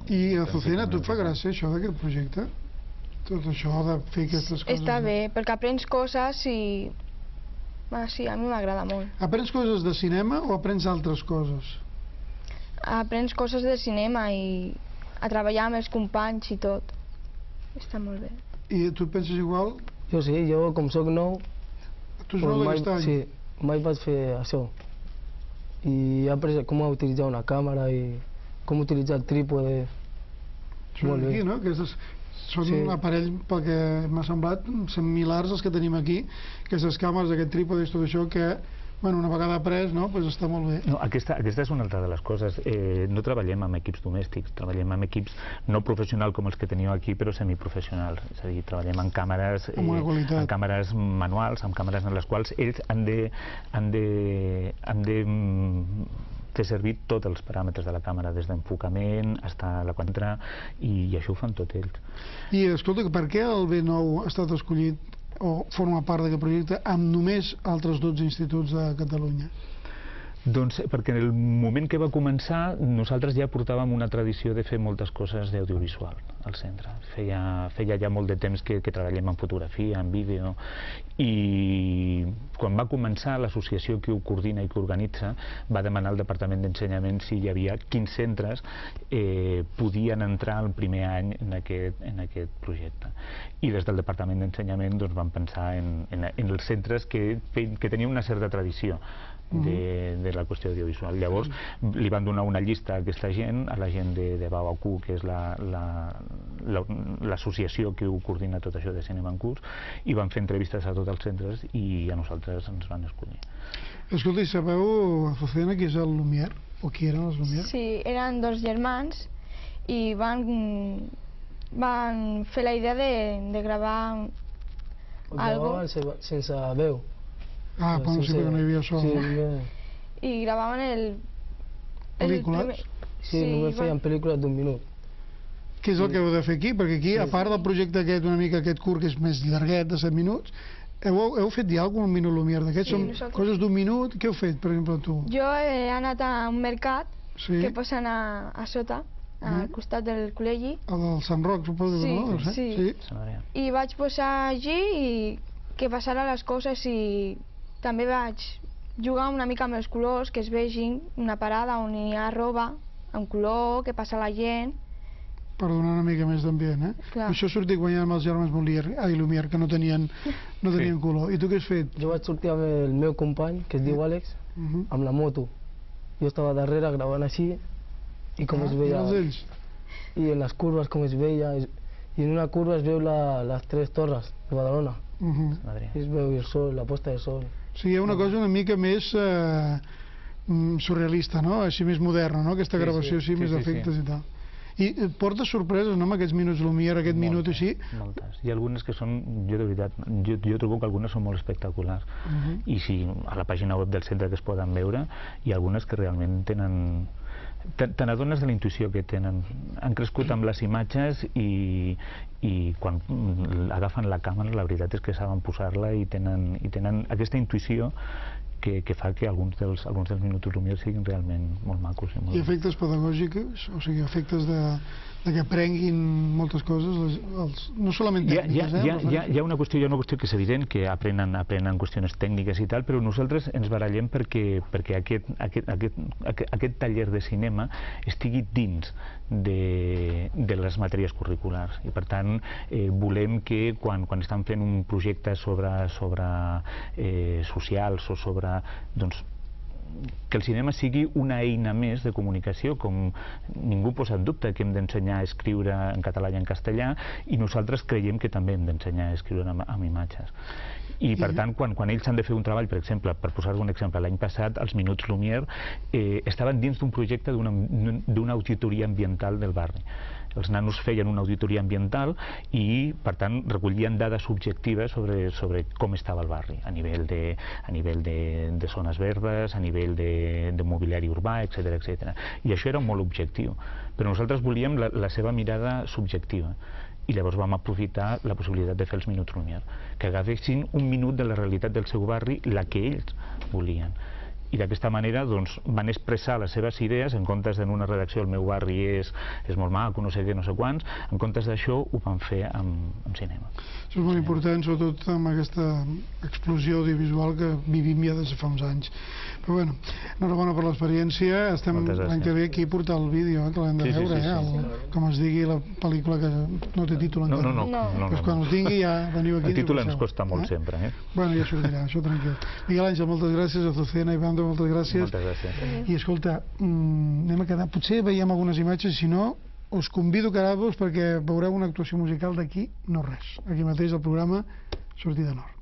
I, Azucena, a tu et fa gràcia això d'aquest projecte? Tot això de fer aquestes coses? Està bé, perquè aprens coses i... sí, a mi m'agrada molt. Aprens coses de cinema o aprens altres coses? Aprens coses de cinema i a treballar amb els companys i tot. Està molt bé. I tu et penses igual? Jo sí, jo com soc nou... Tu ets nou d'aquest any? Sí, mai vaig fer això. I he après com utilitzar una càmera i com utilitzar el trípode. Són aquí, no? Són un aparell, pel que m'ha semblat, similars als que tenim aquí, aquestes càmeres, aquest trípode i tot això que, bueno, una vegada après, no?, doncs està molt bé. No, aquesta és una altra de les coses. No treballem amb equips domèstics, treballem amb equips no professionals com els que teniu aquí, però semiprofessionals. És a dir, treballem amb càmeres, amb càmeres manuals, amb càmeres en les quals ells han de fer servir tots els paràmetres de la càmera, des d'enfocament fins a la contra, i això ho fan tots ells. I escolta, per què el B9 ha estat escollit o forma part d'aquest projecte amb només altres 12 instituts de Catalunya? Doncs perquè en el moment que va començar nosaltres ja portàvem una tradició de fer moltes coses d'audiovisual al centre. Feia ja molt de temps que treballem en fotografia, en vídeo, i quan va començar l'associació que ho coordina i que organitza va demanar al Departament d'Ensenyament si hi havia quins centres podien entrar el primer any en aquest projecte. I des del Departament d'Ensenyament vam pensar en els centres que tenien una certa tradició de la qüestió audiovisual. Llavors li van donar una llista a aquesta gent, a la gent de BAUQ, que és l'associació que ho coordina tot això de cinema en curs, i van fer entrevistes a tots els centres i a nosaltres ens van escollir. Escolta, i sabeu, Azucena, qui és el Lumière? O qui eren els Lumière? Sí, eren dos germans i van fer la idea de gravar algo sense veu. Ah, quan sí que no hi havia so. I gravaven pel·lícules? Sí, només feien pel·lícules d'un minut. Què és el que heu de fer aquí? Perquè aquí, a part del projecte aquest, una mica aquest curt, que és més llarguet, de 7 minuts, heu fet ja algun minut Lumière d'aquests? Són coses d'un minut? Què heu fet, per exemple, tu? Jo he anat a un mercat que posen a sota, al costat del col·legi. El del Sant Roc, suposo que no? Sí. I vaig posar allí i que passara les coses i també vaig jugar una mica amb els colors, que es vegin una parada on hi ha roba, amb color, que passa la gent. Per donar una mica més d'ambient, eh? Això sortir guanyant amb els germans Lumière, que no tenien color. I tu què has fet? Jo vaig sortir amb el meu company, que es diu Àlex, amb la moto. Jo estava darrere gravant així, i com es veia... I en les curves com es veia, i en una curva es veu les 3 torres de Badalona. I es veu el sol, la posta de sol. Sí, hi ha una cosa una mica més surrealista, no? Així més moderna, no? Aquesta gravació així, més efectes i tal. I et porta sorpreses, no?, amb aquests minuts Lumière, aquest minut així? Moltes. Hi ha algunes que són, jo de veritat, jo trobo que algunes són molt espectaculars. I sí, a la pàgina web del centre que es poden veure, hi ha algunes que realment tenen... Te n'adones de la intuïció que tenen. Han crescut amb les imatges i quan agafen la càmera la veritat és que saben posar-la i tenen aquesta intuïció que fa que alguns dels minuts Lumière siguin realment molt macos. I efectes pedagògics, o sigui, efectes de que aprenguin moltes coses, no solament tècniques, Hi ha una qüestió que és evident, que aprenen qüestions tècniques i tal, però nosaltres ens barallem perquè aquest taller de cinema estigui dins de les matèries curriculars i per tant volem que quan estan fent un projecte sobre socials o sobre que el cinema sigui una eina més de comunicació, com ningú posa en dubte que hem d'ensenyar a escriure en català i en castellà, i nosaltres creiem que també hem d'ensenyar a escriure amb imatges. I per tant, quan ells han de fer un treball, per exemple, per posar-vos un exemple, l'any passat els Minuts Lumière estaven dins d'un projecte d'una auditoria ambiental del barri. Els nanos feien una auditoria ambiental i, per tant, recollien dades subjectives sobre com estava el barri, a nivell de zones verdes, a nivell de mobiliari urbà, etc. I això era molt objectiu, però nosaltres volíem la seva mirada subjectiva. I llavors vam aprofitar la possibilitat de fer els Minuts Lumière, que agafessin un minut de la realitat del seu barri, la que ells volien. i d'aquesta manera van expressar les seves idees, en comptes d'en una redacció el meu barri és molt maco, no sé què, no sé quants, en comptes d'això ho van fer amb cinema. Això és molt important, sobretot amb aquesta explosió audiovisual que vivim ja des de fa uns anys. Però bueno, enhorabona per l'experiència, estem l'any que ve aquí a portar el vídeo, que l'hem de veure, com es digui la pel·lícula que no té títol encara. No. Quan el tingui ja veniu aquí. El títol ens costa molt sempre. Bueno, ja sortirà, això tranquil. Miguel Àngel, moltes gràcies, Azucena i Bando, moltes gràcies. Moltes gràcies. I escolta, anem a quedar, potser veiem algunes imatges, si no, us convido a quedar-vos perquè veureu una actuació musical d'aquí, no res. Aquí mateix al programa Sortida Nord.